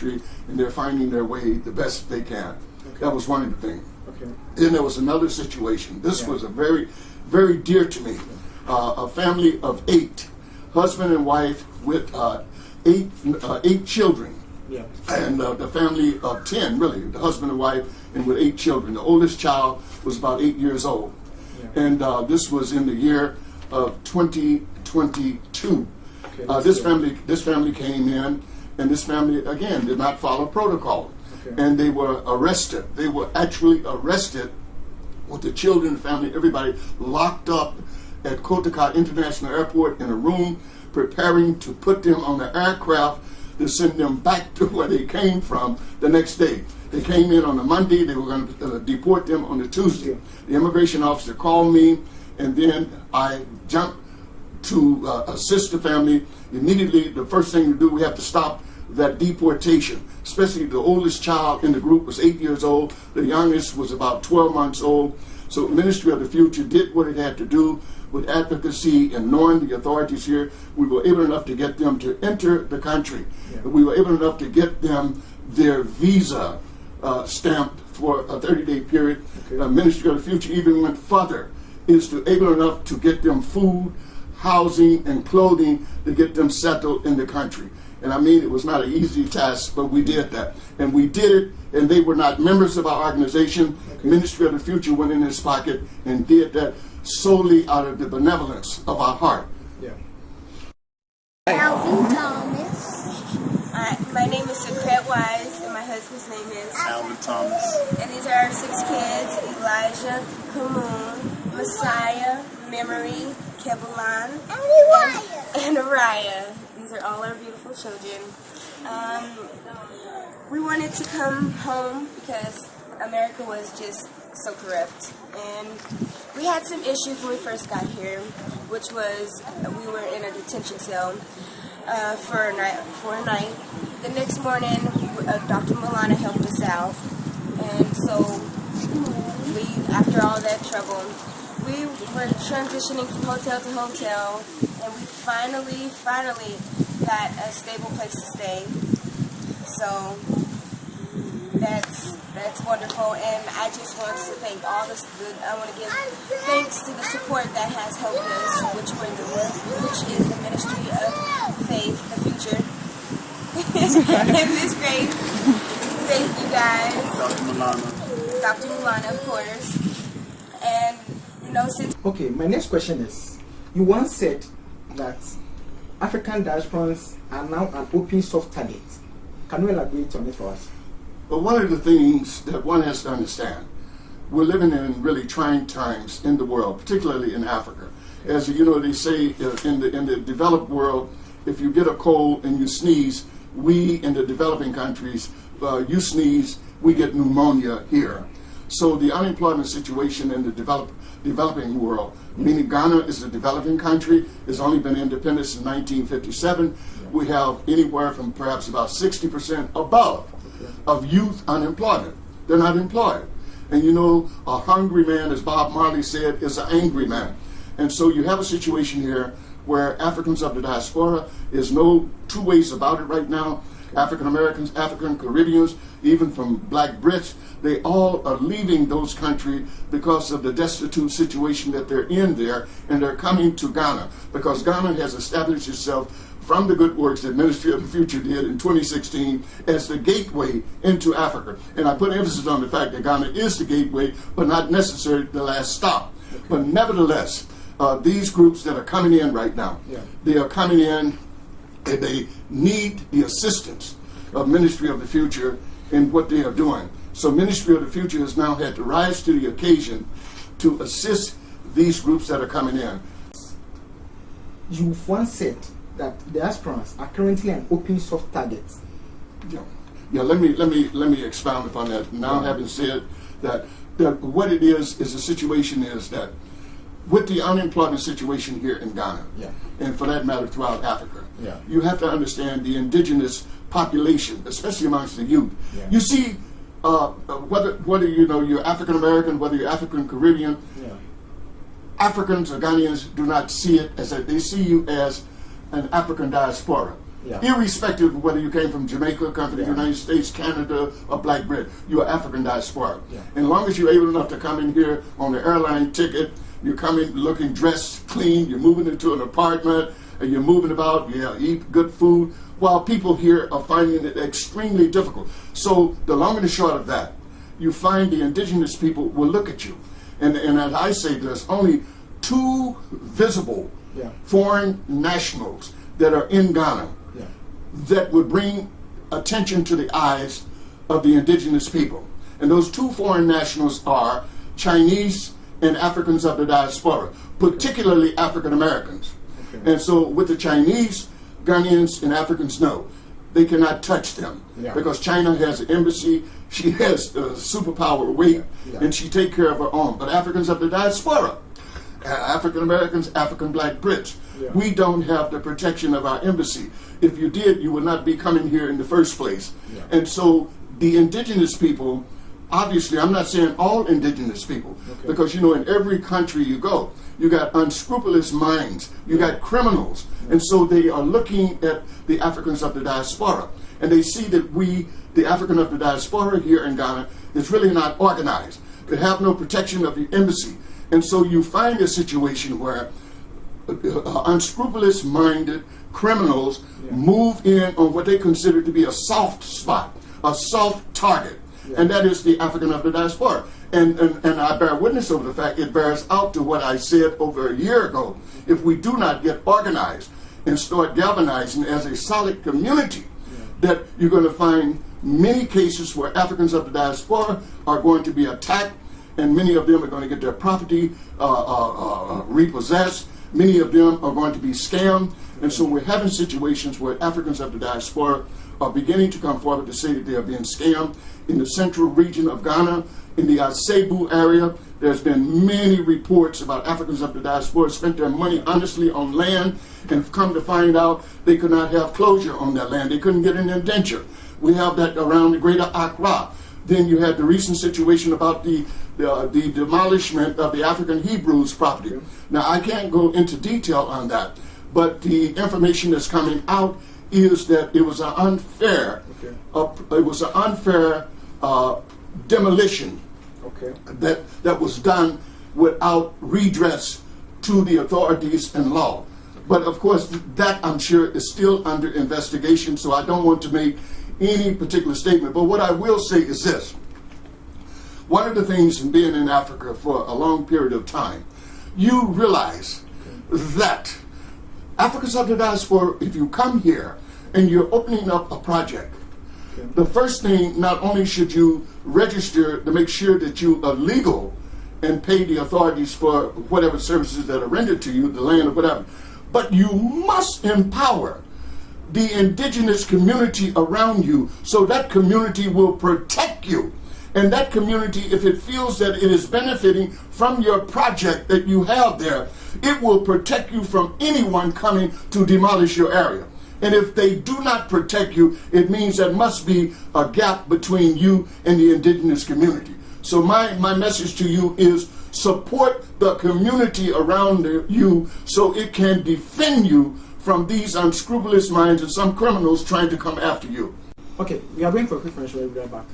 country, and they're finding their way the best they can. Okay. That was one of the things. Okay. Then there was another situation. This was a very, very dear to me. A family of 8, husband and wife with 8 children. Yeah. And the family of 10, really, the husband and wife, and with 8 children. The oldest child was about 8 years old. Yeah. And this was in the year of 2022. Okay, this family came in, and this family, again, did not follow protocol. Okay. And they were arrested. They were actually arrested with the children, the family, everybody locked up at Kotakot International Airport in a room, preparing to put them on the aircraft to send them back to where they came from the next day. They came in on a Monday. They were going to deport them on the Tuesday. The immigration officer called me, and then I jumped to assist the family. Immediately, the first thing to do, we have to stop that deportation. Especially the oldest child in the group was 8 years old. The youngest was about 12 months old. So Ministry of the Future did what it had to do with advocacy and knowing the authorities here. We were able enough to get them to enter the country. Yeah. We were able enough to get them their visa stamped for a 30-day period. Okay. Ministry of the Future even went further, is to able enough to get them food, housing, and clothing to get them settled in the country. And I mean, it was not an easy task, but we did that. And we did it, and they were not members of our organization. Okay. Ministry of the Future went in his pocket and did that solely out of the benevolence of our heart. Yeah. Alvin Thomas. My name is Secret Wise, and my husband's name is Alvin Thomas. And these are our 6 kids: Elijah, Kamoon, Messiah, Memory, Kebulan, and Araya. These are all our beautiful children. We wanted to come home because America was just so corrupt, and we had some issues when we first got here, which was we were in a detention cell for a night. The next morning, Dr. Milana helped us out, and so after all that trouble, we were transitioning from hotel to hotel, and we finally got a stable place to stay. So that's wonderful, and I just want to thank I want to give thanks to the support that has helped us, which is the Ministry of Faith, the Future, and Miss Grace. Thank you guys. Dr. Milana, of course. And since Okay, my next question is, you once said that African diasporans are now an open soft target. Can you elaborate on it for us? But one of the things that one has to understand, we're living in really trying times in the world, particularly in Africa. As you know, they say in the developed world, if you get a cold and you sneeze, we in the developing countries, you sneeze, we get pneumonia here. So the unemployment situation in the developing world, meaning Ghana is a developing country, has only been independent since 1957. We have anywhere from perhaps about 60% above of youth unemployment. They're not employed. And a hungry man, as Bob Marley said, is an angry man. And so you have a situation here where Africans of the diaspora, is no two ways about it right now. African Americans, African Caribbeans, even from Black Brits, they all are leaving those countries because of the destitute situation that they're in there, and they're coming to Ghana because Ghana has established itself from the good works that Ministry of the Future did in 2016 as the gateway into Africa. And I put emphasis on the fact that Ghana is the gateway, but not necessarily the last stop. Okay. But nevertheless, these groups that are coming in right now, they are coming in and they need the assistance of Ministry of the Future in what they are doing. So Ministry of the Future has now had to rise to the occasion to assist these groups that are coming in. You've once said that diasporans are currently an open soft target. Yeah. Let me expound upon that. Now, having said that what it is the situation is that with the unemployment situation here in Ghana, and for that matter throughout Africa, you have to understand the indigenous population, especially amongst the youth. You see, whether you're African American, whether you're African Caribbean, Africans or Ghanaians do not see it as they see you as an African diaspora. irrespective of whether you came from Jamaica, come from the United States, Canada, or Black Brit. You are African diaspora. And as long as you're able enough to come in here on the airline ticket, you're coming looking dressed clean, you're moving into an apartment, and you're moving about, you eat good food, while people here are finding it extremely difficult. So the long and the short of that, you find the indigenous people will look at you. And as I say, there's only 2 visible foreign nationals that are in Ghana that would bring attention to the eyes of the indigenous people. And those 2 foreign nationals are Chinese and Africans of the diaspora, particularly African Americans. And so with the Chinese, Ghanaians and Africans know they cannot touch them because China has an embassy, she has a superpower weight, and she take care of her own. But Africans of the diaspora, African Americans, African Black Brits, we don't have the protection of our embassy. If you did, you would not be coming here in the first place. And so the indigenous people, obviously, I'm not saying all indigenous people, because you know in every country you go, you got unscrupulous minds, you got criminals, and so they are looking at the Africans of the diaspora, and they see that we, the African of the diaspora here in Ghana, is really not organized. They have no protection of the embassy, and so you find a situation where unscrupulous minded criminals move in on what they consider to be a soft spot, a soft target. And that is the African of the diaspora. And I bear witness over the fact it bears out to what I said over a year ago. If we do not get organized and start galvanizing as a solid community, that you're going to find many cases where Africans of the diaspora are going to be attacked, and many of them are going to get their property repossessed. Many of them are going to be scammed. And so we're having situations where Africans of the diaspora are beginning to come forward to say that they are being scammed. In the central region of Ghana, in the Asebu area, there's been many reports about Africans of the diaspora spent their money honestly on land and come to find out they could not have closure on that land. They couldn't get an indenture. We have that around the greater Accra. Then you had the recent situation about the demolishment of the African Hebrews property. Now, I can't go into detail on that, but the information that's coming out is that it was an unfair, demolition that was done without redress to the authorities and law. But of course, that I'm sure is still under investigation, so I don't want to make any particular statement. But what I will say is this. One of the things in being in Africa for a long period of time, you realize that Africans of the diaspora, if you come here and you're opening up a project, the first thing, not only should you register to make sure that you are legal and pay the authorities for whatever services that are rendered to you, the land or whatever, but you must empower the indigenous community around you so that community will protect you. And that community, if it feels that it is benefiting from your project that you have there, it will protect you from anyone coming to demolish your area. And if they do not protect you, it means there must be a gap between you and the indigenous community. So my message to you is support the community around you so it can defend you from these unscrupulous minds and some criminals trying to come after you. Okay, we are going for a quick commercial. We'll be right back.